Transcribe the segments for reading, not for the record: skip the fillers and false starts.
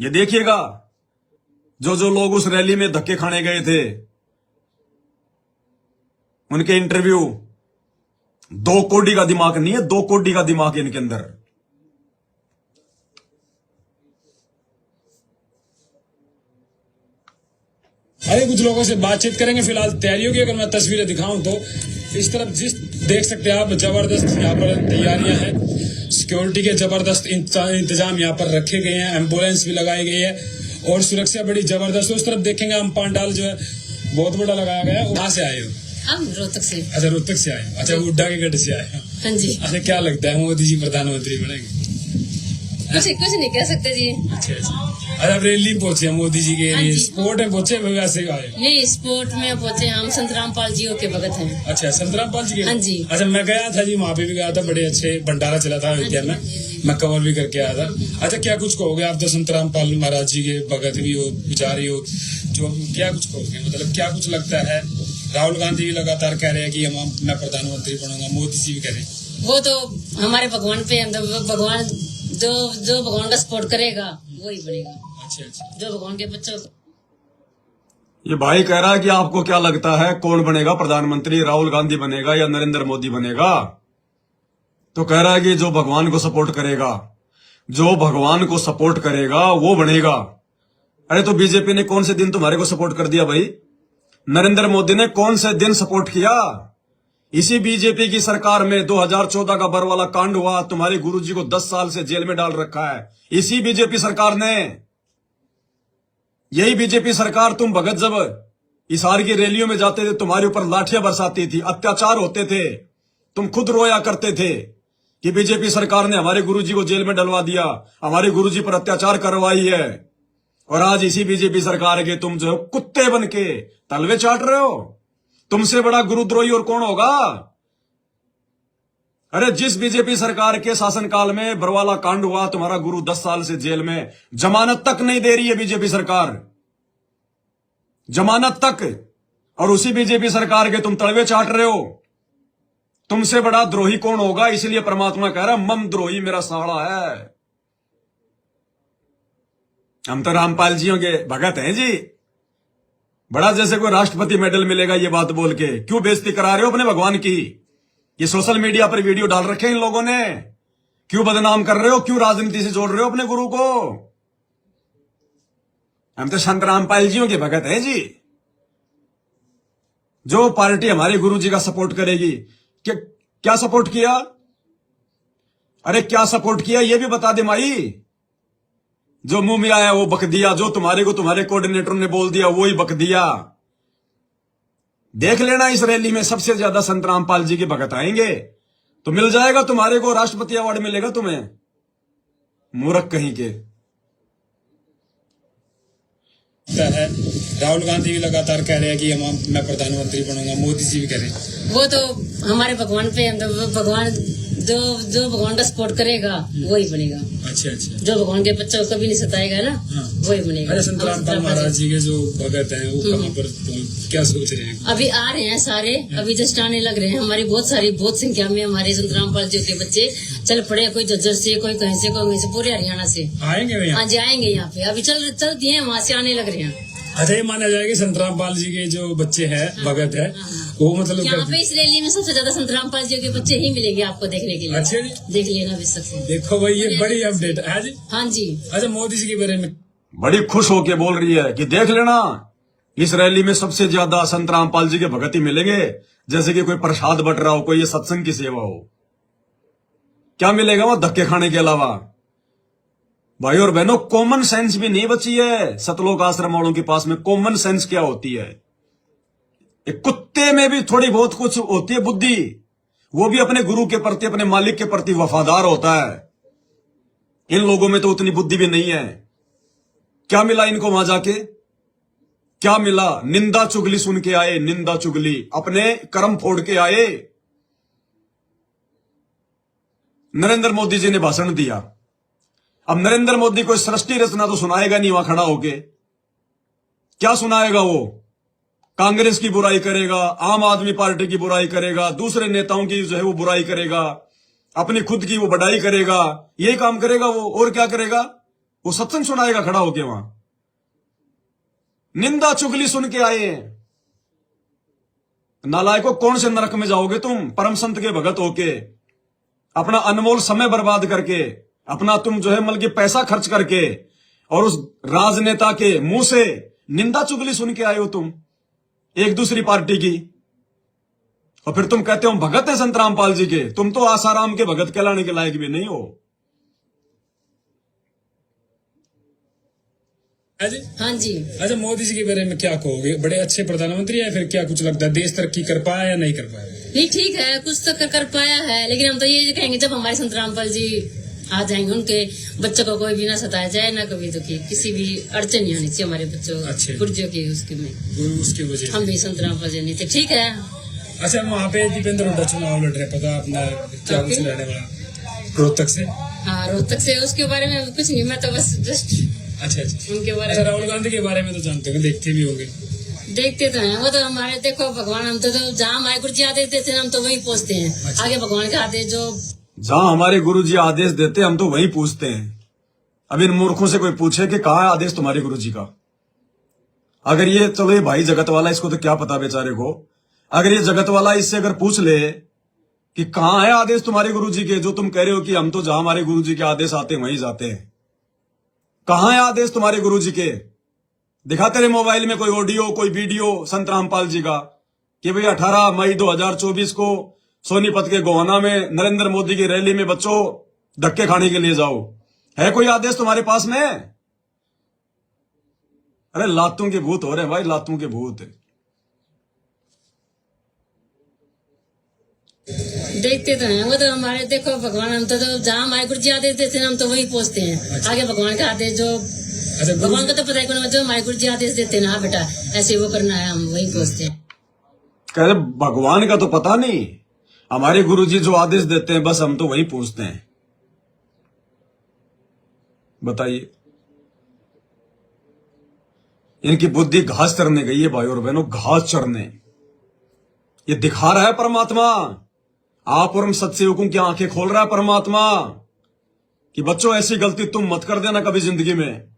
ये देखिएगा, जो जो लोग उस रैली में धक्के खाने गए थे उनके इंटरव्यू। 2 कौड़ी का दिमाग नहीं है, 2 कौड़ी का दिमाग है इनके अंदर। अरे कुछ लोगों से बातचीत करेंगे। फिलहाल तैयारियों की अगर मैं तस्वीरें दिखाऊं तो इस तरफ जिस देख सकते हैं आप, जबरदस्त यहाँ पर तैयारियां हैं। सिक्योरिटी के जबरदस्त इंतजाम यहाँ पर रखे गए हैं, एम्बुलेंस भी लगाई गई है और सुरक्षा बड़ी जबरदस्त। उस तरफ देखेंगे हम, पंडाल जो है बहुत बड़ा लगाया गया है। कहाँ से आए हो? हम रोहतक से। अच्छा, रोहतक से आए हो। अच्छा, उड्डा के गढ़ से आए हो। हाँ जी। अच्छा, क्या लगता है मोदी जी प्रधानमंत्री बनेंगे? कुछ नहीं कह सकते जी। अच्छा अच्छा। अरे रैली पहुंचे मोदी जी के हाँ लिए, जी। स्पोर्ट में पहुंचे वैसे ही आए? नहीं, स्पोर्ट में पहुंचे हम, संत रामपाल जी के भगत हैं। अच्छा, संत रामपाल जी के? हाँ जी। अच्छा, मैं गया था जी, वहाँ पे भी गया था, बड़े अच्छे भंडारा चला था अयोध्या में, मैं कवर भी करके आया था। अच्छा, क्या कुछ कहोगे आप तो संत रामपाल महाराज जी के भगत भी हो, विचारी हो, जो क्या कुछ कहोगे? मतलब क्या कुछ लगता है? राहुल गांधी भी लगातार कह रहे हैं कि मैं प्रधानमंत्री बनूंगा, मोदी जी भी कह रहे हैं। वो तो हमारे भगवान पे, भगवान जो भगवान का सपोर्ट करेगा वही बनेगा। अच्छा अच्छा। जो भगवान के बच्चों। ये भाई कह रहा है कि आपको क्या लगता है कौन बनेगा प्रधानमंत्री, राहुल गांधी बनेगा या नरेंद्र मोदी बनेगा? तो कह रहा है कि जो भगवान को सपोर्ट करेगा, जो भगवान को सपोर्ट करेगा वो बनेगा। अरे तो बीजेपी ने कौन से दिन तुम्हारे को सपोर्ट कर दिया भाई? नरेंद्र मोदी ने कौन से दिन सपोर्ट किया? इसी बीजेपी की सरकार में 2014 का बरवाला कांड हुआ, तुम्हारे गुरुजी को 10 साल से जेल में डाल रखा है इसी बीजेपी सरकार ने। यही बीजेपी सरकार, तुम भगत जब हिसार की रैलियों में जाते थे, तुम्हारे ऊपर लाठियां बरसाती थी, अत्याचार होते थे, तुम खुद रोया करते थे कि बीजेपी सरकार ने हमारे गुरुजी को जेल में डलवा दिया, हमारे गुरुजी पर अत्याचार करवाई है। और आज इसी बीजेपी सरकार के तुम जो कुत्ते बन के तलवे चाट रहे हो। तुमसे बड़ा गुरुद्रोही और कौन होगा? अरे जिस बीजेपी सरकार के शासनकाल में बरवाला कांड हुआ, तुम्हारा गुरु 10 साल से जेल में, जमानत तक नहीं दे रही है बीजेपी सरकार, जमानत तक। और उसी बीजेपी सरकार के तुम तलवे चाट रहे हो। तुमसे बड़ा द्रोही कौन होगा? इसलिए परमात्मा कह रहा है, मम द्रोही मेरा साड़ा है। हम तो रामपाल जियों के भगत हैं जी। बड़ा जैसे कोई राष्ट्रपति मेडल मिलेगा ये बात बोल के क्यों बेइज्जती करा रहे हो अपने भगवान की? ये सोशल मीडिया पर वीडियो डाल रखे हैं इन लोगों ने, क्यों बदनाम कर रहे हो? क्यों राजनीति से जोड़ रहे हो अपने गुरु को? हम तो संत रामपाल जियों के भगत हैं जी। जो पार्टी हमारे गुरु जी का सपोर्ट करेगी, क्या सपोर्ट किया? अरे क्या सपोर्ट किया ये भी बता दे माई। जो मुंह में आया वो बक दिया, जो तुम्हारे को तुम्हारे कोऑर्डिनेटर ने बोल दिया वो ही बक दिया। देख लेना, इस रैली में सबसे ज्यादा संत रामपाल जी के भगत आएंगे तो मिल जाएगा तुम्हारे को, राष्ट्रपति अवार्ड मिलेगा तुम्हें, मूर्ख कहीं के। है राहुल गांधी भी लगातार कह रहे हैं कि मैं प्रधानमंत्री बनूंगा, मोदी जी भी कह रहे हैं। वो तो हमारे भगवान पे, भगवान जो भगवान का सपोर्ट करेगा वही बनेगा। अच्छा अच्छा। जो भगवान के बच्चों को कभी नहीं सताएगा ना, वही बनेगा। अरे संत रामपाल महाराज जी के जो भगत हैं वो कहाँ पर, क्या सोच रहे हैं? अभी आ रहे हैं सारे, अभी जस्ट आने लग रहे हैं। हमारी बहुत संख्या में हमारे संत रामपाल जी के बच्चे चल पड़े, कोई झज्जर से, कोई कहीं से, कोई कहीं से, पूरे हरियाणा से आएंगे। हाँ जी, आएंगे यहाँ पे, अभी चल दिए हैं, वहाँ से आने लग रहे हैं। अच्छा, ये माना जाएगा कि संत रामपाल जी के जो बच्चे हैं, भगत है, वो मतलब यहाँ पे इस रैली में सबसे ज्यादा संत रामपाल जी के बच्चे ही मिलेंगे आपको देखने के लिए। अच्छा जी, देख लेना भी सकते। देखो भाई, ये बड़ी अपडेट है जी। हाँ जी। अच्छा, मोदी जी के बारे में बड़ी खुश होके बोल रही है कि देख लेना, इस रैली में सबसे ज्यादा संत रामपाल जी के भगत ही मिलेंगे। जैसे कि कोई प्रसाद बट रहा हो, कोई ये सत्संग की सेवा हो। क्या मिलेगा वो धक्के खाने के अलावा? भाई और बहनों, कॉमन सेंस भी नहीं बची है सतलोक आश्रम वालों के पास में। कॉमन सेंस क्या होती है? एक कुत्ते में भी थोड़ी बहुत कुछ होती है बुद्धि, वो भी अपने गुरु के प्रति, अपने मालिक के प्रति वफादार होता है। इन लोगों में तो उतनी बुद्धि भी नहीं है। क्या मिला इनको वहां जाके? क्या मिला? निंदा चुगली सुन के आए, निंदा चुगली, अपने कर्म फोड़ के आए। नरेंद्र मोदी जी ने भाषण दिया। अब नरेंद्र मोदी को सृष्टि रचना तो सुनाएगा नहीं वहां खड़ा होके। क्या सुनाएगा वो? कांग्रेस की बुराई करेगा, आम आदमी पार्टी की बुराई करेगा, दूसरे नेताओं की जो है वो बुराई करेगा, अपनी खुद की वो बढ़ाई करेगा। यही काम करेगा वो, और क्या करेगा? वो सत्संग सुनाएगा खड़ा होके वहां? निंदा चुगली सुन के आए हैं। नालायकों, कौन से नरक में जाओगे तुम? परम संत के भगत होके, अपना अनमोल समय बर्बाद करके, अपना तुम जो है मतलब कि पैसा खर्च करके, और उस राजनेता के मुंह से निंदा चुगली सुन के आए हो तुम एक दूसरी पार्टी की, और फिर तुम कहते हो भगत है संत रामपाल जी के। तुम तो आसाराम के भगत कहलाने के लायक भी नहीं हो। हाँ जी। अच्छा, मोदी जी के बारे में क्या कहोगे? बड़े अच्छे प्रधानमंत्री है, फिर क्या कुछ लगता है देश तरक्की कर पाया या नहीं कर पाया? नहीं, ठीक है, कुछ तो कर पाया है, लेकिन हम तो ये कहेंगे जब हमारे संत रामपाल जी आ जाएंगे, उनके बच्चों को कोई भी ना सताया जाए, ना कभी तो किसी भी अड़चन नहीं आनी चाहिए हमारे बच्चों गुर्जों की उसके में, उसकी वजह हम भी संत रामपाल जी नहीं थे। ठीक है। अच्छा, वहाँ पे दीपेंद्र हुड्डा चुनाव लड़ रहे, पता अपना क्या कुछ लड़ने वाला? रोहतक से? हाँ, रोहतक से। उसके बारे में कुछ नहीं, मैं तो बस जस्ट अच्छा उनके बारे में। राहुल गांधी के बारे में तो जानते हो, देखते भी होंगे? देखते तो हैं, वो तो हमारे देखो भगवान, हम तो जहाँ हमारे गुरु जी आदेश देते हैं हम तो वही पहुँचते हैं। अच्छा। आगे भगवान का आदेश जो जहां हमारे गुरु जी आदेश देते हम तो वही पूछते हैं। अब इन मूर्खों से कोई पूछे कि कहाँ है आदेश तुम्हारे गुरु जी का? अगर ये, चलो ये भाई जगत वाला, इसको तो क्या पता बेचारे को, अगर ये जगत वाला इससे अगर पूछ ले कि कहाँ है आदेश तुम्हारे गुरु जी के, जो तुम कह रहे हो कि हम तो जहां हमारे गुरु जी के आदेश आते हैं वहीं जाते हैं, कहाँ है आदेश तुम्हारे गुरु जी के? दिखा तेरे मोबाइल में कोई ऑडियो, कोई वीडियो संत रामपाल जी का कि भाई 18 मई 2024 को सोनीपत के गोहाना में नरेंद्र मोदी की रैली में बच्चों धक्के खाने के लिए जाओ। है कोई आदेश तुम्हारे पास में? अरे लातों के भूत हो रहे हैं भाई, लातों के भूत। देखते तो हैं, वो तो हमारे देखो भगवान, हम तो जहाँ हमारे गुरु जी आदेश देते हैं हम तो वही पहुँचते हैं। अच्छा। आगे भगवान का आदेश जो भगवान का तो पता है, जो हमारे गुरु जी आदेश देते हैं ना बेटा ऐसे वो करना है, हम वही पहुँचते हैं। कह रहे भगवान का तो पता नहीं, हमारे गुरु जी जो आदेश देते हैं बस हम तो वही पूछते हैं। बताइए, इनकी बुद्धि घास चरने गई है भाई और बहनों, घास चरने। ये दिखा रहा है परमात्मा, आप और हम सत्सेवकों की आंखें खोल रहा है परमात्मा कि बच्चों ऐसी गलती तुम मत कर देना कभी जिंदगी में।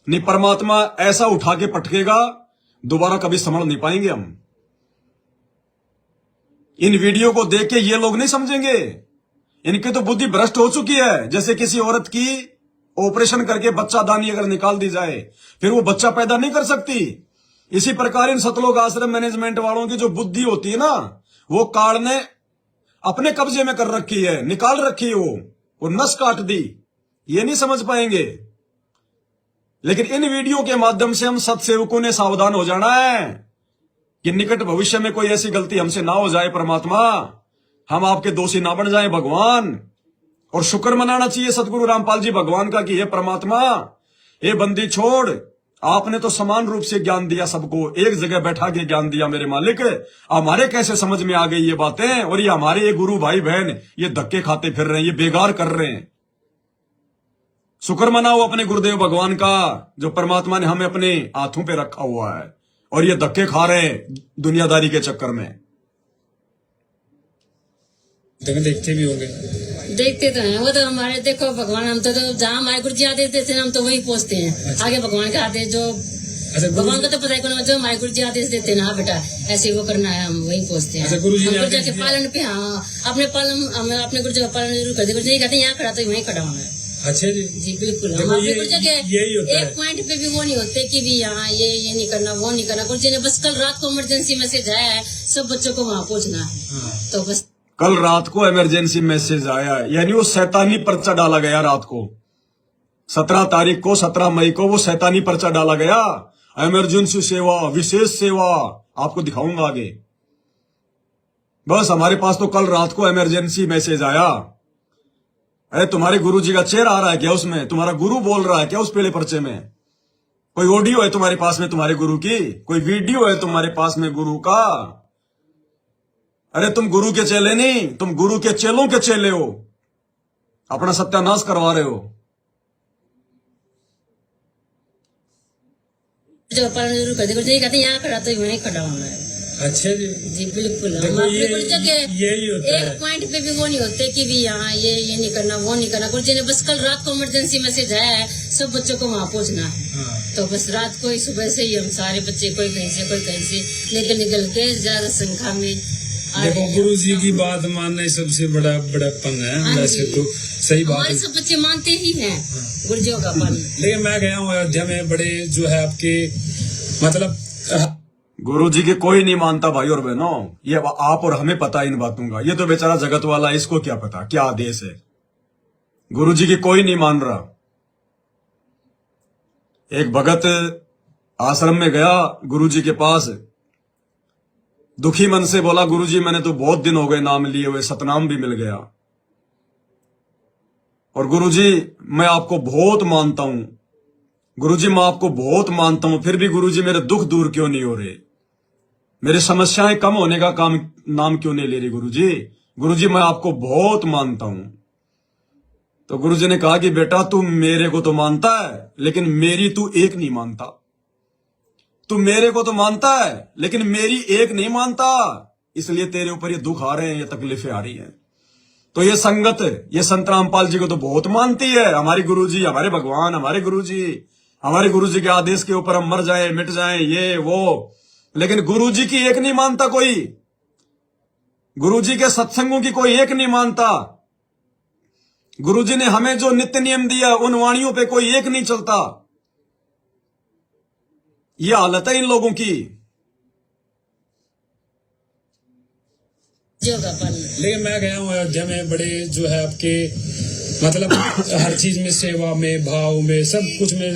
नहीं, परमात्मा ऐसा उठा के पटकेगा, दोबारा कभी संभल नहीं पाएंगे हम। इन वीडियो को देख के ये लोग नहीं समझेंगे, इनकी तो बुद्धि भ्रष्ट हो चुकी है। जैसे किसी औरत की ऑपरेशन करके बच्चा दानी अगर निकाल दी जाए फिर वो बच्चा पैदा नहीं कर सकती, इसी प्रकार इन सतलोक आश्रम मैनेजमेंट वालों की जो बुद्धि होती है ना, वो काल ने अपने कब्जे में कर रखी है, निकाल रखी है, वो नस काट दी, ये नहीं समझ पाएंगे। लेकिन इन वीडियो के माध्यम से हम सत्सेवकों ने सावधान हो जाना है कि निकट भविष्य में कोई ऐसी गलती हमसे ना हो जाए परमात्मा, हम आपके दोषी ना बन जाएं भगवान। और शुक्र मनाना चाहिए सदगुरु रामपाल जी भगवान का कि हे परमात्मा, हे बंदी छोड़, आपने तो समान रूप से ज्ञान दिया सबको, एक जगह बैठा के ज्ञान दिया मेरे मालिक। हमारे कैसे समझ में आ गई ये बातें, और ये हमारे ये गुरु भाई बहन ये धक्के खाते फिर रहे हैं, ये बेगार कर रहे हैं। शुक्र मनाओ अपने गुरुदेव भगवान का जो परमात्मा ने हमें अपने हाथों पे रखा हुआ है, और ये धक्के खा रहे हैं दुनियादारी के चक्कर में। देखते भी होंगे? देखते तो हैं, वो तो हमारे देखो भगवान, हम तो जहाँ हमारे गुरु जी आदेश देते हैं हम तो वही पहुँचते हैं। अच्छा। आगे भगवान का आदेश जो भगवान का तो पता है, जो हमारे गुरु जी आदेश देते हैं ना बेटा ऐसे वो करना है, हम वही पहुँचते हैं। गुरु जी के पालन पे, हाँ अपने गुरु जी का पालन जरूर करते। गुरु जी कहते हैं यहाँ खड़ा तो वहीं खड़ा होना है। अच्छा जी बिल्कुल। हम अपने गुरु जी के एक पॉइंट पे भी वो नहीं होते कि भी यहाँ ये नहीं करना वो नहीं करना। गुरु जी ने बस कल रात को इमरजेंसी मैसेज आया है, सब बच्चों को वहाँ पहुँचना है, तो बस कल रात को इमरजेंसी मैसेज आया है, यानी वो शैतानी पर्चा डाला गया रात को, 17 तारीख को, 17 मई को वो शैतानी पर्चा डाला गया, इमरजेंसी सेवा, विशेष सेवा, आपको दिखाऊंगा आगे। बस हमारे पास तो कल रात को इमरजेंसी मैसेज आया। अरे तुम्हारे गुरु जी का चेहरा आ रहा है क्या उसमें? तुम्हारा गुरु बोल रहा है क्या उस पीले पर्चे में? कोई ऑडियो है तुम्हारे पास में तुम्हारे गुरु की? कोई वीडियो है तुम्हारे पास में गुरु का? अरे तुम गुरु के चेले नहीं, तुम गुरु के चेलों के चेले हो, अपना सत्यानाश करवा रहे हो। जो पालन जरूर करते, गुरु जी कहते हैं यहाँ खड़ा तो वहीं खड़ा होना है। अच्छा जी बिल्कुल। हम अपने गुरु जी के एक पॉइंट पे भी वो नहीं होते कि भी यहाँ ये नहीं करना वो नहीं करना। गुरु जी ने बस कल रात को इमरजेंसी मैसेज आया है, सब बच्चों को वहाँ पहुँचना है। तो बस रात को ही सुबह से ही हम सारे बच्चे कोई कहीं से कोई कहीं से निकल के ज्यादा संख्या में देखो गुरु जी की बात मानना सबसे बड़ा बड़प्पन है। वैसे तो सही बात हमारे है, सब बच्चे मानते ही हैं गुरुजियों का पालन। लेकिन मैं गया हूँ अयोध्या में, बड़े जो है आपके मतलब गुरु जी के कोई नहीं मानता भाई और बहनों, ये आप और हमें पता इन बातों का। ये तो बेचारा जगत वाला, इसको क्या पता क्या आदेश है। गुरु जी की कोई नहीं मान रहा। एक भगत आश्रम में गया गुरु जी के पास, दुखी मन से बोला, गुरु जी मैंने तो बहुत दिन हो गए नाम लिए हुए, सतनाम भी मिल गया, और गुरु जी मैं आपको बहुत मानता हूं, गुरु जी मैं आपको बहुत मानता हूं, फिर भी गुरु जी मेरे दुख दूर क्यों नहीं हो रहे, मेरी समस्याएं कम होने का काम नाम क्यों नहीं ले रही गुरु जी? गुरु जी मैं आपको बहुत मानता हूं। तो गुरु जी ने कहा कि बेटा तू मेरे को तो मानता है, लेकिन मेरी तू एक नहीं मानता। तू मेरे को तो मानता है लेकिन मेरी एक नहीं मानता, इसलिए तेरे ऊपर ये दुख आ रहे हैं, ये तकलीफें आ रही हैं। तो ये संगत ये संत रामपाल जी को तो बहुत मानती है, हमारे गुरु जी, हमारे भगवान, हमारे गुरु जी के आदेश के ऊपर हम मर जाए मिट जाए ये वो, लेकिन गुरु जी की एक नहीं मानता कोई, गुरु जी के सत्संगों की कोई एक नहीं मानता। गुरु जी ने हमें जो नित्य नियम दिया उन वाणियों पे कोई एक नहीं चलता। ये हालत है इन लोगों की। लेकिन मैं गया हूँ अयोध्या में, बड़े जो है आपके मतलब हर चीज में, सेवा में, भाव में, सब कुछ में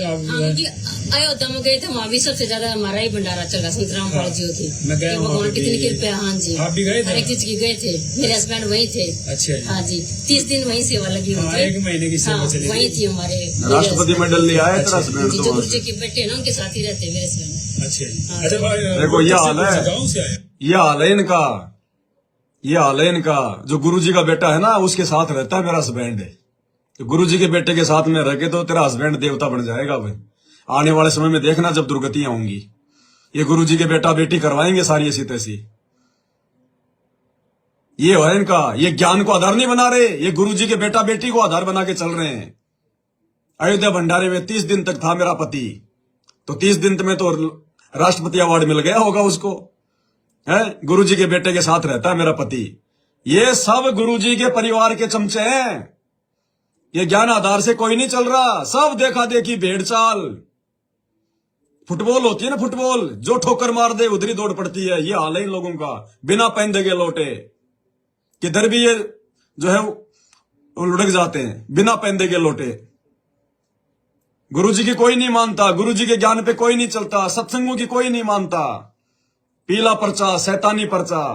अयोध्या में गए थे, वहाँ भी सबसे ज्यादा हमारा ही भंडारा चल रहा संत रामपाल जी की। मैं गया हूँ, भगवान कितनी कृपया। हाँ जी, आप भी गए थे? हर एक चीज की गए थे, मेरे हस्बैंड वही थे। अच्छा जी। हाँ जी, 30 दिन वही सेवा लगी हुई थी। 1 महीने की सेवा चली वही थी हमारे राष्ट्रपति मेडल लिया है तेरा हस्बैंड जो गुरु जी के बेटे ना उनके साथ ही रहते मेरे हस्बैंड। अच्छा अच्छा भाई, देखो ये हाल है, गाँव से आया, ये हाल है इनका, ये हाल है इनका। जो गुरु जी का बेटा है ना उसके साथ रहता है मेरा हस्बैंड है, तो गुरु जी के बेटे के साथ में रह के तो तेरा हस्बैंड देवता बन जाएगा भाई। आने वाले समय में देखना जब दुर्गतियां होंगी, ये गुरु जी के बेटा बेटी करवाएंगे सारी ऐसी तैसी। ये है इनका, ये ज्ञान को आधार नहीं बना रहे, ये गुरु जी के बेटा बेटी को आधार बना के चल रहे हैं। अयोध्या भंडारे में 30 दिन तक था मेरा पति, तो 30 दिन में तो राष्ट्रपति अवार्ड मिल गया होगा उसको, है? गुरु जी के बेटे के साथ रहता है मेरा पति। ये सब गुरु जी के परिवार के चमचे हैं, ये ज्ञान आधार से कोई नहीं चल रहा, सब देखा देखी भेड़ चाल। फुटबॉल होती है ना, फुटबॉल, जो ठोकर मार दे उधर ही दौड़ पड़ती है। ये हाल है इन लोगों का, बिना पहनदे के लौटे, किधर भी ये जो है वो लुढ़क जाते हैं, बिना पहनदे के लौटे। गुरु जी की कोई नहीं मानता, गुरु जी के ज्ञान पे कोई नहीं चलता, सत्संगों की कोई नहीं मानता। पीला पर्चा, शैतानी पर्चा।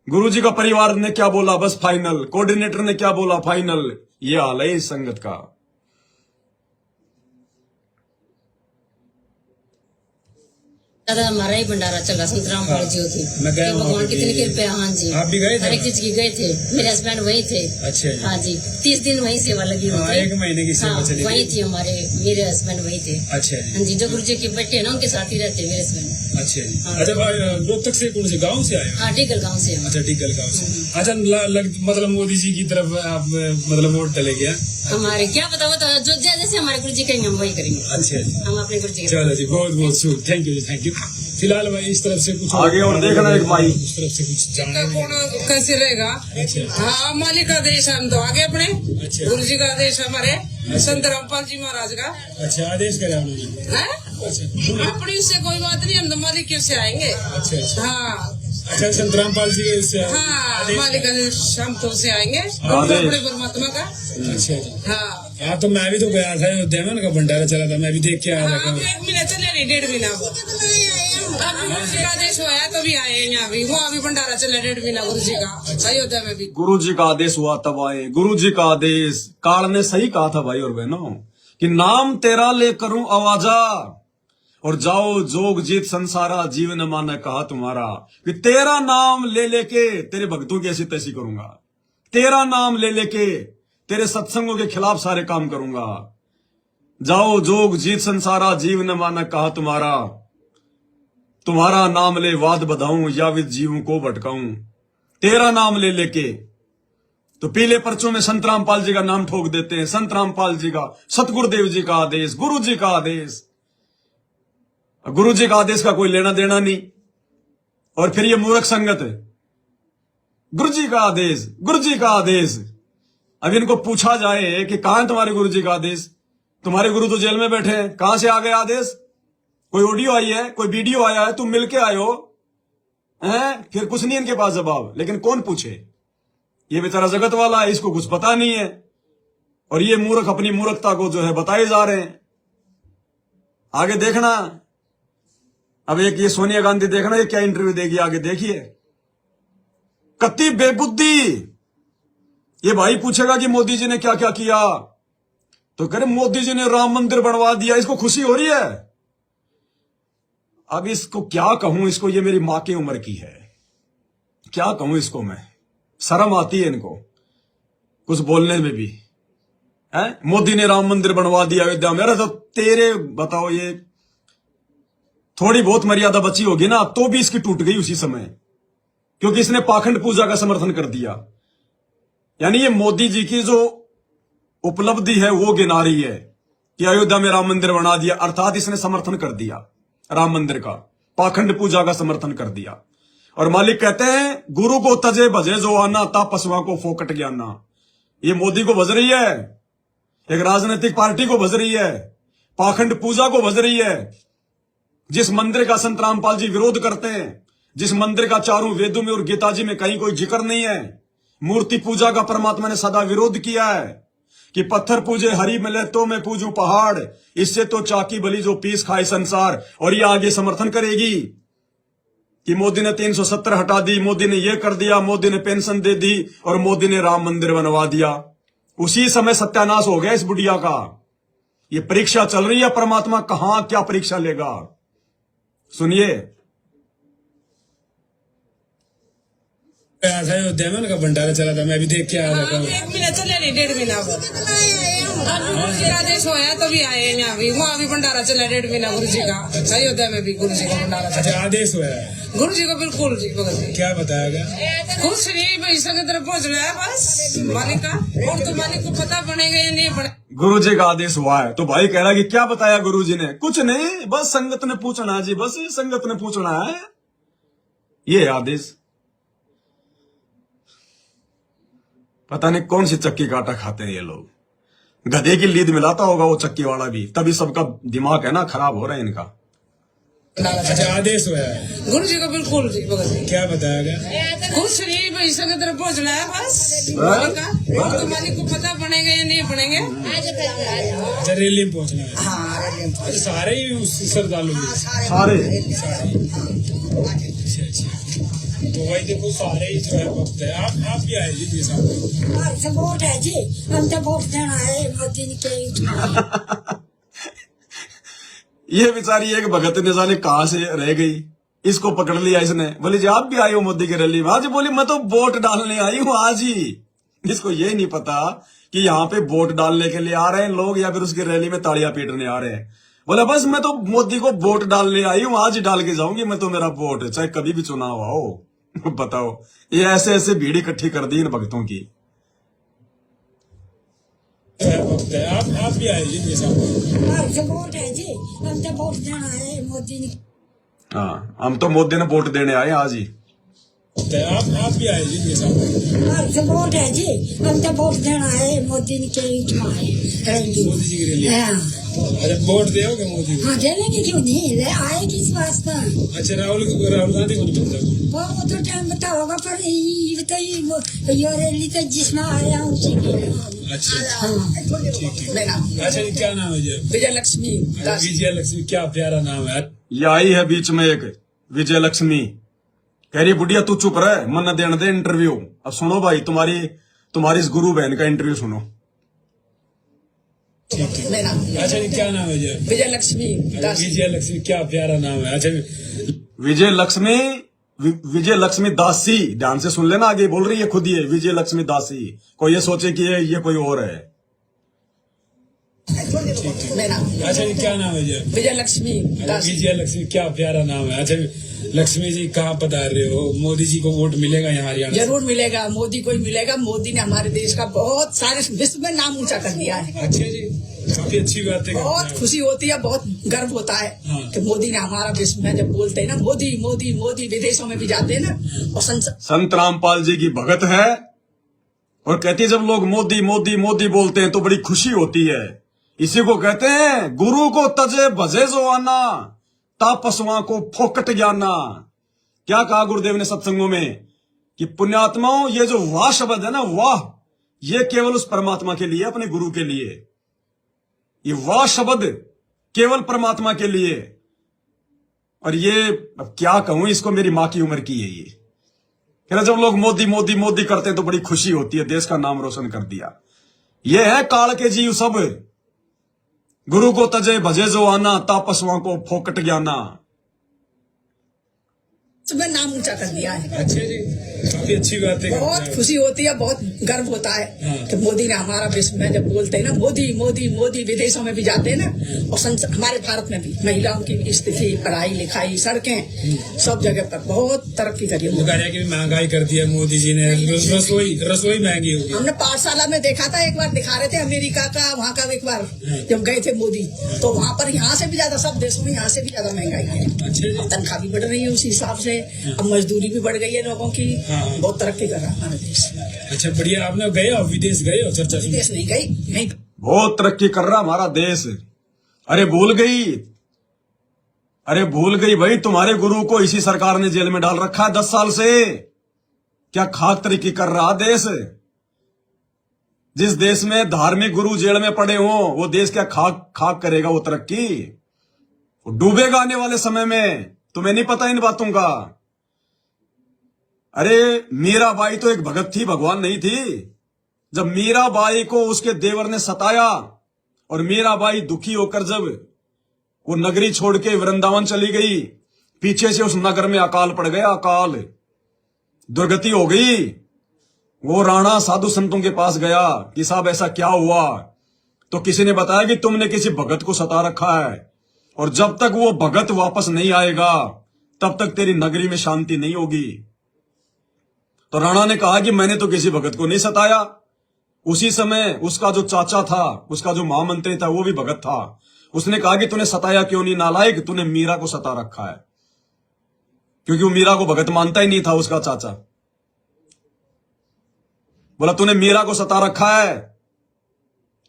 गुरु जी का परिवार ने क्या बोला बस फाइनल, कोऑर्डिनेटर ने क्या बोला फाइनल। ये हाल है इस संगत का। ज्यादा हमारा ही भंडारा चल रहा संत रामपाल जी की। मैं गया हूँ, भगवान कितनी कृपया। हाँ जी, आप भी गए थे? हर एक चीज की गए थे, मेरे हस्बैंड वही थे। अच्छा हाँ जी, 30 दिन वही सेवा लगी हुई थी। 1 महीने की सेवा चली वही थी हमारे, मेरे हस्बैंड वही थे। अच्छा जी। हाँ जी, जो गुरु जी के बेटे ना उनके साथ ही रहते मेरे हस्बैंड। अच्छा जी। अच्छा भाई, रोहतक से कौन से गाँव से आए? हाँ, टिकल गाँव से। अच्छा, टिकल गाँव से। अच्छा, मतलब मोदी जी की तरफ आप मतलब वोट डले गया? हमारे क्या पता, वो तो जो जैसे हमारे गुरु जी कहेंगे हम वही करेंगे। अच्छा जी, हम अपने गुरु जी चलो जी, बहुत बहुत शुक्र, थैंक यू जी, थैंक यू। फिलहाल भाई इस तरफ से कुछ आगे और देखना एक भाई, उस तरफ से कुछ जानना कौन कैसे रहेगा। अच्छा। हाँ, मालिक का आदेश हम तो आगे अपने अच्छा। गुरु जी का आदेश हमारे संत रामपाल जी महाराज का। अच्छा, आदेश करे उन्होंने। है अच्छा, अपनी उससे कोई बात नहीं, हम तो मालिक क्यों से आएंगे। अच्छा अच्छा। हाँ अच्छा, संत रामपाल जी के हाँ, मालिक हम तो से आएंगे आदेश। अपने परमात्मा का। अच्छा जी। हाँ हाँ, तो मैं भी तो गया था अयोध्या में, उनका भंडारा चला था, मैं भी देख के आया हाँ, था। अब 1 महीना चले नहीं, 1.5 महीना अब गुरु जी का आदेश हुआ है तभी आए हैं यहाँ भी। वहाँ भी भंडारा चला 1.5 महीना गुरु जी का, अयोध्या में भी। गुरु जी का आदेश हुआ तब आए। गुरु जी का आदेश, काल ने सही कहा था भाई और बहनों कि नाम तेरा ले करूं आवाजा और जाओ जोग जीत संसारा, जीवन माने कहा तुम्हारा। कि तेरा नाम ले लेके तेरे भक्तों की ऐसी तैसी करूंगा, तेरा नाम ले लेके तेरे सत्संगों के खिलाफ सारे काम करूंगा। जाओ जोग जीत संसारा, जीवन माने कहा तुम्हारा। तुम्हारा नाम ले वाद बधाऊं, या विद जीवों को भटकाऊं। तेरा नाम ले लेके तो पीले पर्चों में संत रामपाल जी का नाम ठोक देते हैं। संत रामपाल जी का, सतगुरुदेव जी का आदेश, गुरु जी का आदेश। गुरु जी का आदेश का कोई लेना देना नहीं। और फिर ये मूर्ख संगत है, गुरु जी का आदेश, गुरु जी का आदेश। अब इनको पूछा जाए कि कहां है तुम्हारे गुरु जी का आदेश? तुम्हारे गुरु तो जेल में बैठे हैं, कहां से आ गया आदेश? कोई ऑडियो आई है, कोई वीडियो आया है, तुम मिलके आए हो हैं? फिर कुछ नहीं इनके पास जवाब। लेकिन कौन पूछे? ये बेचारा जगत वाला है, इसको कुछ पता नहीं है। और ये मूर्ख अपनी मूर्खता को जो है बताए जा रहे हैं। आगे देखना, अब एक ये सोनिया गांधी देखना ये क्या इंटरव्यू देगी आगे, देखिए। कति बेबुद्धि। ये भाई पूछेगा कि मोदी जी ने क्या क्या किया, तो कह रहे मोदी जी ने राम मंदिर बनवा दिया, इसको खुशी हो रही है। अब इसको क्या कहूं, इसको, ये मेरी मां की उम्र की है, क्या कहूं इसको मैं? शर्म आती है इनको कुछ बोलने में भी है। मोदी ने राम मंदिर बनवा दिया अयोध्या में। अरे तो तेरे बताओ, ये थोड़ी बहुत मर्यादा बची होगी ना, तो भी इसकी टूट गई उसी समय, क्योंकि इसने पाखंड पूजा का समर्थन कर दिया। यानी ये मोदी जी की जो उपलब्धि है वो गिना रही है कि अयोध्या में राम मंदिर बना दिया, अर्थात इसने समर्थन कर दिया राम मंदिर का, पाखंड पूजा का समर्थन कर दिया। और मालिक कहते हैं गुरु को तजे भजे जो आना, ता पशुओं को फोकट ज्ञाना। ये मोदी को भज रही है, एक राजनीतिक पार्टी को भज रही है, पाखंड पूजा को भज रही है। जिस मंदिर का संत रामपाल जी विरोध करते हैं, जिस मंदिर का चारों वेदों में और गीता जी में कहीं कोई जिक्र नहीं है, मूर्ति पूजा का परमात्मा ने सदा विरोध किया है कि पत्थर पूजे हरी मिले तो मैं पूजू पहाड़, इससे तो चाकी बली जो पीस खाए संसार। और ये आगे समर्थन करेगी कि मोदी ने 370 हटा दी, मोदी ने ये कर दिया, मोदी ने पेंशन दे दी और मोदी ने राम मंदिर बनवा दिया। उसी समय सत्यानाश हो गया इस बुढ़िया का। ये परीक्षा चल रही है, परमात्मा कहां क्या परीक्षा लेगा, सुनिए। अयोध्या में उनका भंडारा चला था, मैं भी देख के आया था। 1 महीना चले नहीं, 1.5 महीना गुरु जी का आदेश होया तो भी आए हैं यहाँ भी। वहाँ भी भंडारा चला 1.5 महीना गुरु जी का। अयोध्या में भी गुरु जी का भंडारा चला। अच्छा, आदेश हुआ है गुरु जी को? बिल्कुल जी, भगत जी। क्या बताया गया? कुछ नहीं, भाई संगत तरफ पहुँचना है बस मालिक का। और तो मालिक को पता बनेगा या नहीं बने। गुरु जी का आदेश हुआ है तो भाई कह रहा है कि क्या बताया गुरु जी ने? कुछ नहीं, बस संगत ने पूछना है जी, बस संगत ने पूछना है, ये आदेश। पता नहीं कौन सी चक्की का आटा खाते हैं ये लोग। गधे की लीद मिलाता होगा वो चक्की वाला भी, तभी सबका दिमाग है ना खराब हो रहा है इनका। अच्छा, आदेश हुआ है गुरु जी को? बिल्कुल जी, भगत जी। क्या बताया गया? कुछ नहीं, भाई संगत तरफ पहुँचना है बस मालिक का। और तो मालिक को पता बनेगा या नहीं बनेंगे। अच्छा, रैली में पहुंचना है। हाँ, अच्छा, सारे ही श्रद्धालु सारे। अच्छा। तो भाई देखो, सारे ही जो है भक्त है। आप भी आए जी मेरे साथ? वोट है जी, हम तो वोट देना है मोदी के। ये बेचारी एक भगत ने जाने कहां से रह गई, इसको पकड़ लिया इसने। बोले जी आप भी आए हो मोदी की रैली में? आज बोली मैं तो वोट डालने आई हूं आज ही। इसको ये नहीं पता कि यहाँ पे वोट डालने के लिए आ रहे हैं लोग या फिर उसकी रैली में ताड़ियां पीटने आ रहे हैं। बोला बस मैं तो मोदी को वोट डालने आई हूं, आज ही डाल के जाऊंगी मैं तो, मेरा वोट चाहे कभी भी चुनाव आओ। बताओ, ये ऐसे ऐसे भीड़ इकट्ठी कर दी इन भक्तों की। आप भी आए जी मेरे साथ? वोट है जी, हम तो वोट देना है मोदी ने। हाँ, हम तो मोदी ने वोट देने आए आज ही। आप भी आए जी मेरे साथ? वोट है जी, हम तो वोट देना है मोदी के। मोदी जी की रैली? अच्छा, वोट दोगे मोदी को? हाँ, देने क्यों नहीं, ले आए किस वास्ते? अच्छा, राहुल गांधी को नहीं पता? वो तो टाइम बता होगा, पर ये रैली तो जिसमें आया हूँ उसी की। अच्छा, ठीक है। अच्छा, क्या नाम है जी? विजय लक्ष्मी। विजय लक्ष्मी, क्या प्यारा नाम है। ये आई है बीच में एक विजय लक्ष्मी, कह रही बुढ़िया तू चुप रहे, मन देने दे इंटरव्यू। अब सुनो भाई, तुम्हारी इस गुरु बहन का इंटरव्यू सुनो। ठीक है। अच्छा, क्या नाम है जी? विजय लक्ष्मी। विजय लक्ष्मी, क्या प्यारा नाम है। अच्छा, विजय लक्ष्मी दासी, ध्यान से सुन लेना, आगे बोल रही है खुद ही, विजय लक्ष्मी दासी। कोई ये सोचे कि ये कोई और है। अच्छा, क्या नाम है जी? विजय लक्ष्मी। विजय लक्ष्मी, क्या प्यारा नाम है। अच्छा, लक्ष्मी जी कहाँ पधार रहे हो? मोदी जी को वोट मिलेगा यहाँ हरियाणा से? जरूर मिलेगा, मोदी को ही मिलेगा। मोदी ने हमारे देश का बहुत सारे विश्व में नाम ऊंचा कर दिया है। अच्छा जी, काफी अच्छी बात है। बहुत खुशी होती है, बहुत गर्व होता है हाँ। कि मोदी ने हमारा विश्व में जब बोलते हैं ना मोदी मोदी मोदी, विदेशों में भी जाते हैं ना, और संत रामपाल जी की भगत है और कहती है जब लोग मोदी मोदी मोदी बोलते हैं तो बड़ी खुशी होती है। इसी को कहते हैं गुरु को तजे भजे जो आना, तापसवा को फोकट ज्ञाना। क्या कहा गुरुदेव ने सत्संगों में कि पुण्यात्माओं, ये जो वाह शब्द है ना, वाह, ये केवल उस परमात्मा के लिए, अपने गुरु के लिए। ये वाह शब्द केवल परमात्मा के लिए। और ये अब क्या कहूं, इसको मेरी मां की उम्र की है ये। जब लोग मोदी मोदी मोदी करते हैं तो बड़ी खुशी होती है, देश का नाम रोशन कर दिया। ये है काल के जीव सब, गुरु को तजे भजे जो आना, तापसवा को फोकट ज्ञाना। में नाम ऊंचा कर दिया है। अच्छा जी, काफी अच्छी बात है। बहुत खुशी होती है, बहुत गर्व होता है कि मोदी ने हमारा विश्व में जब बोलते हैं ना मोदी मोदी मोदी, विदेशों में भी जाते हैं ना, और हमारे भारत में भी महिलाओं की स्थिति, पढ़ाई लिखाई, सड़कें, सब जगह पर बहुत तरक्की करी है। वो कह रहे हैं कि महंगाई कर दिया मोदी जी ने, रसोई महंगी होगी। हमने पाठशाला में देखा था, एक बार दिखा रहे थे अमेरिका का, वहाँ का एक बार जब गए थे मोदी, तो वहाँ पर यहाँ से भी ज्यादा, सब देशों में यहाँ से भी ज्यादा महंगाई है। अच्छा, तनख्वाह भी बढ़ रही है उसी हिसाब से, अब मजदूरी भी बढ़ गई है लोगों की। बहुत तरक्की कर रहा है हमारा देश। अच्छा, बढ़िया। आपने गए और विदेश गए और चर्चा सुनी? विदेश नहीं गई, नहीं। बहुत तरक्की कर रहा हमारा देश। अरे भूल गई, अरे भूल गई भाई, तुम्हारे गुरु को इसी सरकार ने जेल में डाल रखा है 10 साल से। क्या खाक तरक्की कर रहा देश। जिस देश में धार्मिक गुरु जेल में पड़े हो, वो देश क्या खाक करेगा वो तरक्की? वो डूबेगा आने वाले समय में। तुम्हें नहीं पता इन बातों का। अरे मीराबाई तो एक भगत थी, भगवान नहीं थी। जब मीराबाई को उसके देवर ने सताया और मीराबाई दुखी होकर जब वो नगरी छोड़ के वृंदावन चली गई, पीछे से उस नगर में अकाल पड़ गया, अकाल, दुर्गति हो गई। वो राणा साधु संतों के पास गया कि साहब ऐसा क्या हुआ? तो किसी ने बताया कि तुमने किसी भगत को सता रखा है, और जब तक वो भगत वापस नहीं आएगा तब तक तेरी नगरी में शांति नहीं होगी। तो राणा ने कहा कि मैंने तो किसी भगत को नहीं सताया। उसी समय उसका जो चाचा था, उसका जो महामंत्री था, वो भी भगत था। उसने कहा कि तूने सताया क्यों नहीं नालायक, तूने मीरा को सता रखा है। क्योंकि वो मीरा को भगत मानता ही नहीं था उसका चाचा। बोला तूने मीरा को सता रखा है।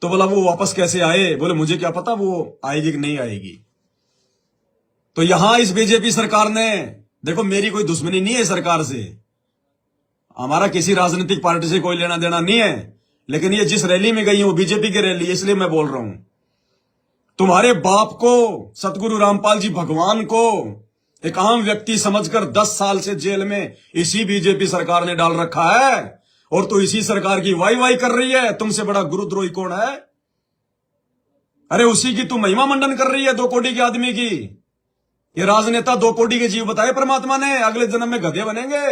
तो बोला वो वापस कैसे आए? बोले मुझे क्या पता वो आएगी कि नहीं आएगी। तो यहां इस बीजेपी सरकार ने, देखो मेरी कोई दुश्मनी नहीं है सरकार से, हमारा किसी राजनीतिक पार्टी से कोई लेना देना नहीं है, लेकिन ये जिस रैली में गई है वो बीजेपी की रैली है, इसलिए मैं बोल रहा हूं। तुम्हारे बाप को, सतगुरु रामपाल जी भगवान को एक आम व्यक्ति समझकर 10 साल से जेल में इसी बीजेपी सरकार ने डाल रखा है, और तो इसी सरकार की वाई कर रही है। तुमसे बड़ा गुरुद्रोही कौन है? अरे उसी की तुम महिमा मंडन कर रही है, 2 कोटी के आदमी की। ये राजनेता 2 कोटी के जीव बताए परमात्मा ने, अगले जन्म में गधे बनेंगे।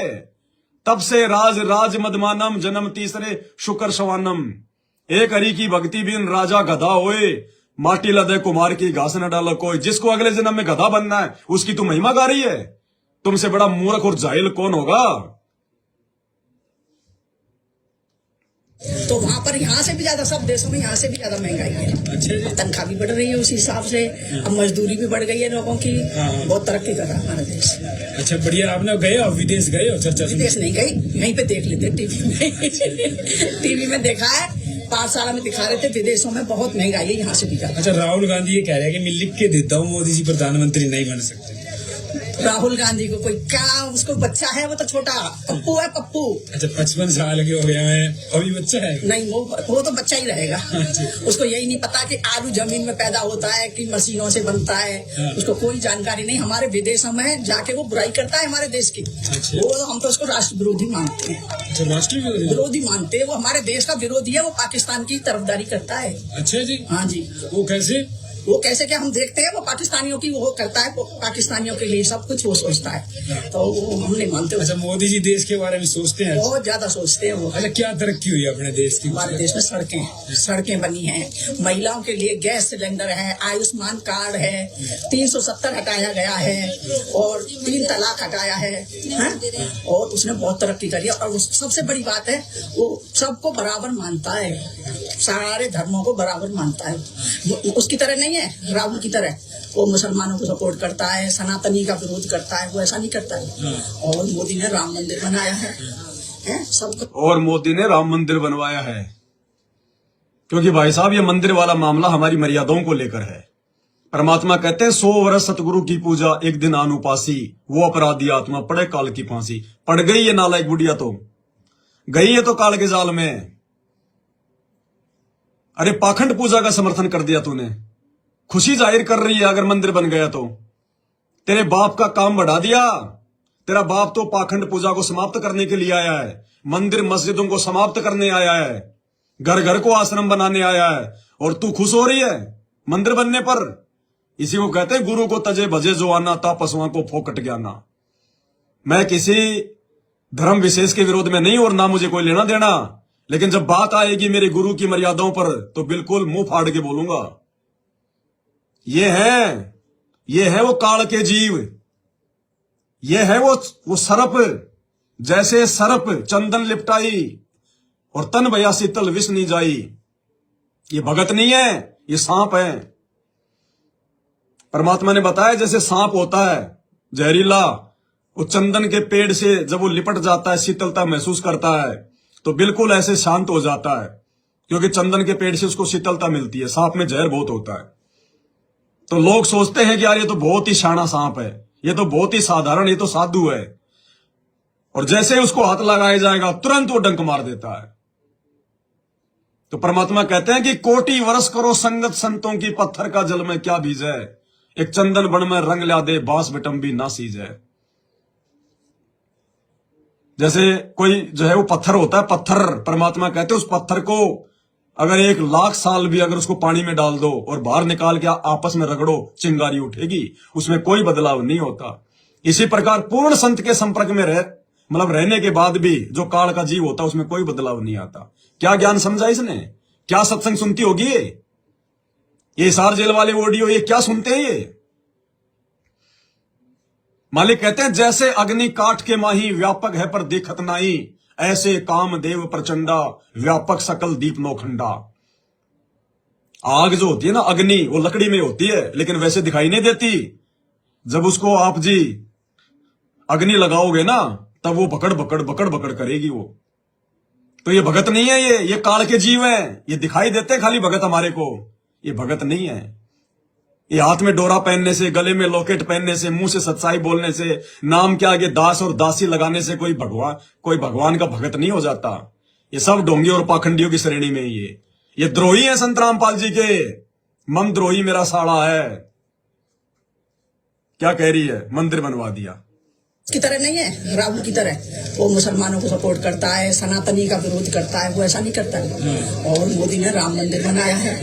तब से राज मदमानम, जन्म तीसरे शुक्र सवानम। एक हरि की भक्ति बिन राजा गधा होए, माटी लदे कुमार की घास न डाला कोई। जिसको अगले जन्म में गधा बनना है उसकी तुम महिमा गा रही है। तुमसे बड़ा मूर्ख और जाहिल कौन होगा? तो वहाँ पर यहाँ से भी ज्यादा, सब देशों में यहाँ से भी ज्यादा महंगाई है। अच्छा, तनख्वाह भी बढ़ रही है उसी हिसाब से, अब मजदूरी भी बढ़ गई है लोगों की। बहुत तरक्की कर रहा है हमारा देश। अच्छा, बढ़िया। आपने गए और विदेश गए और चर्चा सुनी? विदेश नहीं गई, यहीं पे देख लेते टीवी में। टीवी में देखा है, पाठशाला में दिखा रहे थे, विदेशों में बहुत महंगाई है, यहाँ से भी ज्यादा। अच्छा, राहुल गांधी ये कह रहे हैं कि मैं लिख के देता हूँ मोदी जी प्रधानमंत्री नहीं बन सकते। राहुल गांधी को कोई क्या, उसको बच्चा है, वो तो छोटा पप्पू है, पप्पू। अच्छा, 55 साल के हो गए हैं, अभी बच्चा है? नहीं, वो तो बच्चा ही रहेगा। उसको यही नहीं पता कि आलू जमीन में पैदा होता है कि मशीनों से बनता है। उसको कोई जानकारी नहीं। हमारे विदेशों में जाके वो बुराई करता है हमारे देश की। वो हम तो उसको राष्ट्र विरोधी मानते हैं। अच्छा, राष्ट्र विरोधी मानते हैं। वो हमारे देश का विरोधी है, वो पाकिस्तान की तरफदारी करता है। अच्छा जी। हाँ जी। वो कैसे? वो कैसे क्या हम देखते हैं, वो पाकिस्तानियों की वो करता है, वो पाकिस्तानियों के लिए सब कुछ वो सोचता है, तो वो हम नहीं मानते। अच्छा, मोदी जी देश के बारे में सोचते हैं? बहुत ज्यादा सोचते हैं वो। अच्छा, क्या तरक्की हुई है अपने देश की? हमारे देश में सड़कें बनी हैं, महिलाओं के लिए गैस सिलेंडर है, आयुष्मान कार्ड है, 370 हटाया गया है, और 3 तलाक हटाया है, और उसने बहुत तरक्की करी है। और सबसे बड़ी बात है, वो सबको बराबर मानता है, सारे धर्मों को बराबर मानता है। उसकी तरह नहीं है, राहुल की तरह वो मुसलमानों को सपोर्ट करता है, सनातनी का विरोध करता है, वो ऐसा नहीं करता है। और मोदी ने राम मंदिर बनाया है, सबको। और मोदी ने राम मंदिर बनवाया है, क्योंकि भाई साहब ये मंदिर वाला मामला हमारी मर्यादाओं को लेकर है। परमात्मा कहते हैं 100 वर्ष सतगुरु की पूजा, एक दिन अनुपासी, वो अपराधी आत्मा पड़े काल की फांसी। पड़ गई ये नालायक बुढ़िया, तो गई है तो काल के जाल में। अरे पाखंड पूजा का समर्थन कर दिया तूने, खुशी जाहिर कर रही है अगर मंदिर बन गया तो। तेरे बाप का काम बढ़ा दिया। तेरा बाप तो पाखंड पूजा को समाप्त करने के लिए आया है, मंदिर मस्जिदों को समाप्त करने आया है, घर घर को आश्रम बनाने आया है, और तू खुश हो रही है मंदिर बनने पर। इसी को कहते हैं गुरु को तजे भजे जो आना, ता पशुओं को फोकट ज्ञाना। मैं किसी धर्म विशेष के विरोध में नहीं, और ना मुझे कोई लेना देना, लेकिन जब बात आएगी मेरे गुरु की मर्यादाओं पर तो बिल्कुल मुंह फाड़ के बोलूंगा। ये है वो काल के जीव, ये है वो सरप, जैसे सरप चंदन लिपटाई और तन भया शीतल विष नहीं जाई। ये भगत नहीं है, ये सांप है। परमात्मा ने बताया जैसे सांप होता है जहरीला, वो चंदन के पेड़ से जब वो लिपट जाता है, शीतलता महसूस करता है, तो बिल्कुल ऐसे शांत हो जाता है, क्योंकि चंदन के पेड़ से उसको शीतलता मिलती है। सांप में जहर बहुत होता है। तो लोग सोचते हैं कि यार ये तो बहुत ही शाना सांप है, ये तो बहुत ही साधारण, ये तो साधु है, और जैसे ही उसको हाथ लगाया जाएगा तुरंत वो डंक मार देता है। तो परमात्मा कहते हैं कि कोटि वर्ष करो संगत संतों की, पत्थर का जल में क्या भीजे, एक चंदन बन में रंग ला दे, बांस बिटम्बी ना सीजे। जैसे कोई जो है वो पत्थर होता है, पत्थर परमात्मा कहते हैं उस पत्थर को अगर 1,00,000 साल भी अगर उसको पानी में डाल दो और बाहर निकाल के आपस में रगड़ो, चिंगारी उठेगी, उसमें कोई बदलाव नहीं होता। इसी प्रकार पूर्ण संत के संपर्क में रहने के बाद भी जो काल का जीव होता है उसमें कोई बदलाव नहीं आता। क्या ज्ञान समझा इसने? क्या सत्संग सुनती होगी ये हिसार जेल वाले ऑडियो, ये क्या सुनते हैं ये? मालिक कहते हैं जैसे अग्नि काठ के माही, व्यापक है पर देखत नाही, ऐसे कामदेव प्रचंडा, व्यापक सकल दीप नौखंडा। आग जो होती है ना, अग्नि, वो लकड़ी में होती है लेकिन वैसे दिखाई नहीं देती। जब उसको आप जी अग्नि लगाओगे ना, तब वो बकड़ बकड़ करेगी वो। तो ये भगत नहीं है, ये काल के जीव है। ये दिखाई देते खाली भगत हमारे को, ये भगत नहीं है। ये हाथ में डोरा पहनने से, गले में लॉकेट पहनने से, मुंह से सच्चाई बोलने से, नाम के आगे दास और दासी लगाने से कोई भगवान का भगत नहीं हो जाता। ये सब ढोंगी और पाखंडियों की श्रेणी में ये द्रोही है संत रामपाल जी के। मन द्रोही मेरा साड़ा है। क्या कह रही है? मंदिर बनवा दिया। की तरह नहीं है, राहुल की तरह वो मुसलमानों को सपोर्ट करता है, सनातनी का विरोध करता है, वो ऐसा नहीं करता है। और मोदी ने राम मंदिर बनाया है,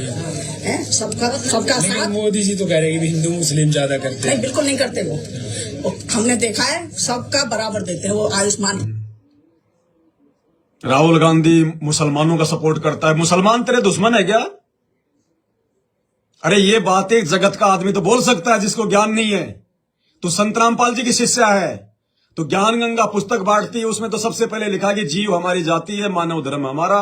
सबका साथ। मोदी जी तो कह रहे हैं कि हिंदू मुस्लिम ज्यादा करते हैं। नहीं, बिल्कुल नहीं करते वो हमने देखा है, सबका बराबर देते हैं। वो आयुष्मान, राहुल गांधी मुसलमानों का सपोर्ट करता है। मुसलमान तेरे दुश्मन है क्या? अरे ये बात एक जगत का आदमी तो बोल सकता है जिसको ज्ञान नहीं है। तो संत रामपाल जी की शिष्या है, तो ज्ञान गंगा पुस्तक बांटती है, उसमें तो सबसे पहले लिखा कि जीव हमारी जाति है, मानव धर्म हमारा,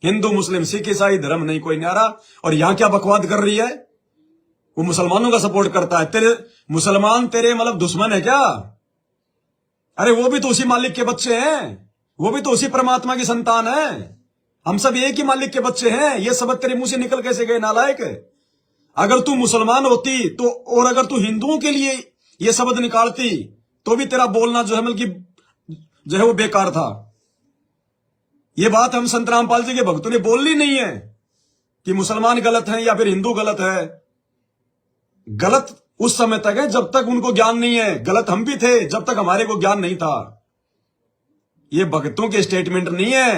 हिंदू मुस्लिम सिख ईसाई धर्म नहीं कोई न्यारा। और यहां क्या बकवाद कर रही है? वो मुसलमानों का सपोर्ट करता है। तेरे मुसलमान तेरे मतलब दुश्मन है क्या? अरे वो भी तो उसी मालिक के बच्चे हैं, वो भी तो उसी परमात्मा की संतान है। हम सब एक ही मालिक के बच्चे हैं। ये शब्द तेरे मुंह से निकल कैसे गए नालायक? अगर तू मुसलमान होती तो, और अगर तू हिंदुओं के लिए ये शब्द निकालती तो भी तेरा बोलना जो है मतलब जो है वो बेकार था। ये बात हम संत रामपाल जी के भक्तों ने बोलनी नहीं है कि मुसलमान गलत है या फिर हिंदू गलत है। गलत उस समय तक है जब तक उनको ज्ञान नहीं है। गलत हम भी थे जब तक हमारे को ज्ञान नहीं था। ये भक्तों के स्टेटमेंट नहीं है।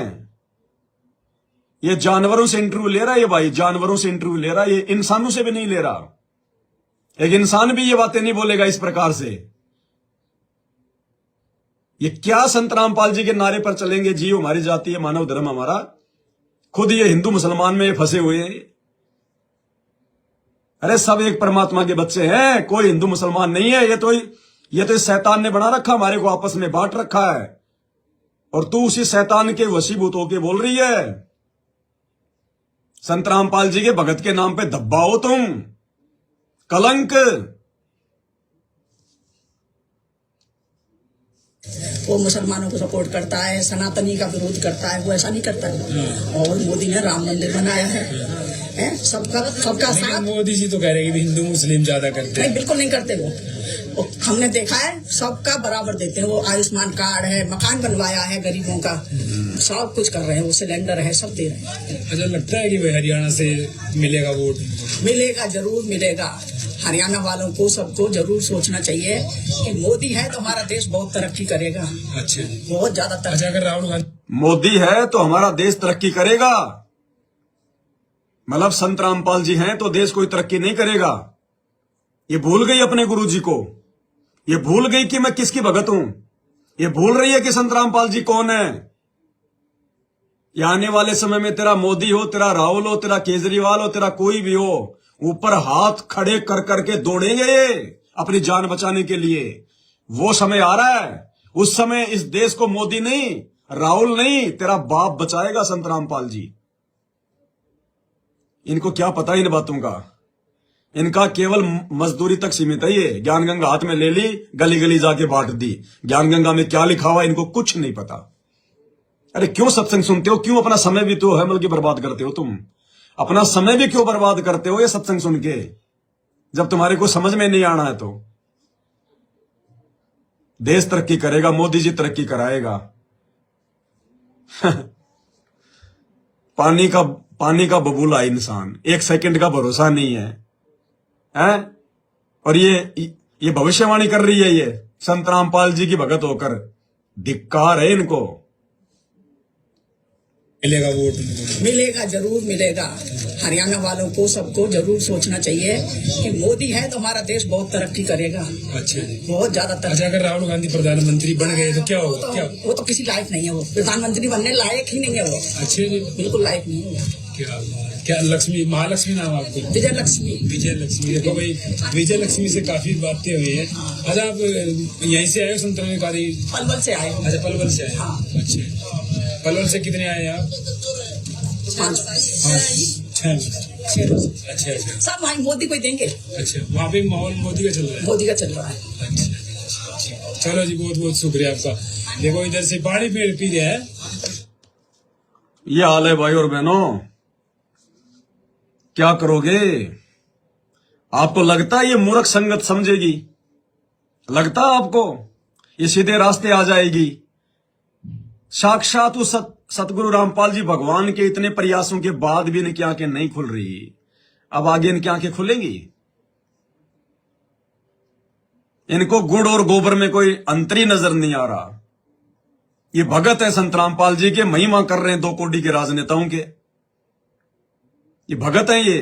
ये जानवरों से इंटरव्यू ले रहा है, ये भाई जानवरों से इंटरव्यू ले रहा है, ये इंसानों से भी नहीं ले रहा। एक इंसान भी ये बातें नहीं बोलेगा इस प्रकार से। ये क्या संत रामपाल जी के नारे पर चलेंगे, जीव हमारी जाति है, मानव धर्म हमारा। खुद ये हिंदू मुसलमान में ये फंसे हुए हैं। अरे सब एक परमात्मा के बच्चे हैं, कोई हिंदू मुसलमान नहीं है। ये तो इस शैतान ने बना रखा, हमारे को आपस में बांट रखा है, और तू उसी शैतान के वशीभूत होके बोल रही है। संत रामपाल जी के भगत के नाम पे धब्बा हो तुम, कलंक। वो मुसलमानों को सपोर्ट करता है, सनातनी का विरोध करता है, वो ऐसा नहीं करता है। और मोदी ने राम मंदिर बनाया है, सबका लेकिन साथ। मोदी जी तो कह रहे हैं कि हिंदू मुस्लिम ज्यादा करते नहीं, हैं। बिल्कुल नहीं करते वो हमने देखा है, सबका बराबर देते हैं। वो आयुष्मान कार्ड है, मकान बनवाया है गरीबों का, सब कुछ कर रहे हैं। वो सिलेंडर है, सब दे रहे हैं। अच्छा लगता है कि भाई हरियाणा से मिलेगा वोट? मिलेगा, जरूर मिलेगा। हरियाणा वालों को सबको जरूर सोचना चाहिए कि मोदी है तो हमारा देश बहुत तरक्की करेगा, अच्छा बहुत ज्यादा अच्छा। तरक्की। अगर राहुल गांधी मोदी है तो हमारा देश तरक्की करेगा, मतलब संत रामपाल जी हैं तो देश कोई तरक्की नहीं करेगा। ये भूल गई अपने गुरुजी को, ये भूल गई कि मैं किसकी भगत हूं, ये भूल रही है कि संत रामपाल जी कौन है। ये आने वाले समय में तेरा मोदी हो, तेरा राहुल हो, तेरा केजरीवाल हो, तेरा कोई भी हो, ऊपर हाथ खड़े कर करके दौड़ेंगे ये अपनी जान बचाने के लिए। वो समय आ रहा है, उस समय इस देश को मोदी नहीं, राहुल नहीं, तेरा बाप बचाएगा, संत रामपाल जी। इनको क्या पता इन बातों का, इनका केवल मजदूरी तक सीमित है। ये ज्ञान गंगा हाथ में ले ली, गली गली जाके बांट दी। ज्ञान गंगा में क्या लिखा हुआ इनको कुछ नहीं पता। अरे क्यों सत्संग सुनते हो, क्यों अपना समय भी तो है बल्कि बर्बाद करते हो तुम, अपना समय भी क्यों बर्बाद करते हो ये सत्संग सुन के, जब तुम्हारे को समझ में नहीं आना है तो। देश तरक्की करेगा, मोदी जी तरक्की कराएगा। पानी का बबूला इंसान, एक सेकंड का भरोसा नहीं है, हैं? और ये भविष्यवाणी कर रही है ये संत रामपाल जी की भगत होकर। धिक्कार है इनको। मिलेगा वोट? मिलेगा, जरूर मिलेगा। हरियाणा वालों को सबको जरूर सोचना चाहिए कि मोदी है तो हमारा देश बहुत तरक्की करेगा, अच्छा बहुत ज्यादा तरक्की। अच्छा। अगर राहुल गांधी प्रधानमंत्री बन गए तो क्या होगा? क्या वो तो किसी लायक नहीं है, वो प्रधानमंत्री बनने लायक ही नहीं है वो, अच्छे जी, बिल्कुल लायक नहीं है। क्या लक्ष्मी, महालक्ष्मी नाम आपको? विजय लक्ष्मी। विजय लक्ष्मी। देखो भाई, विजय लक्ष्मी से काफी बातें हुई है। अच्छा, आप यहीं से आए हो संतरामकारी? पलवल से आए। अच्छा, पलवल से आए। अच्छा, पलवल से कितने आए आप? 5 6 लोग। अच्छा अच्छा। सब भाई मोदी को ही देंगे। अच्छा, वहाँ पे माहौल मोदी का चल रहा है? मोदी का चल रहा है। अच्छा, चलो जी, बहुत बहुत शुक्रिया आपका। देखो इधर से पानी पी रहे हैं। ये हाल है भाई और बहनों, क्या करोगे? आपको लगता है ये मूर्ख संगत समझेगी? लगता है आपको ये सीधे रास्ते आ जाएगी? साक्षात उस सतगुरु रामपाल जी भगवान के इतने प्रयासों के बाद भी इनकी आंखें नहीं खुल रही, अब आगे इनकी आंखें खुलेंगी? इनको गुड़ और गोबर में कोई अंतर ही नजर नहीं आ रहा। ये भगत है संत रामपाल जी के, महिमा कर रहे हैं 2 कोटी के राजनेताओं के। ये भगत हैं ये।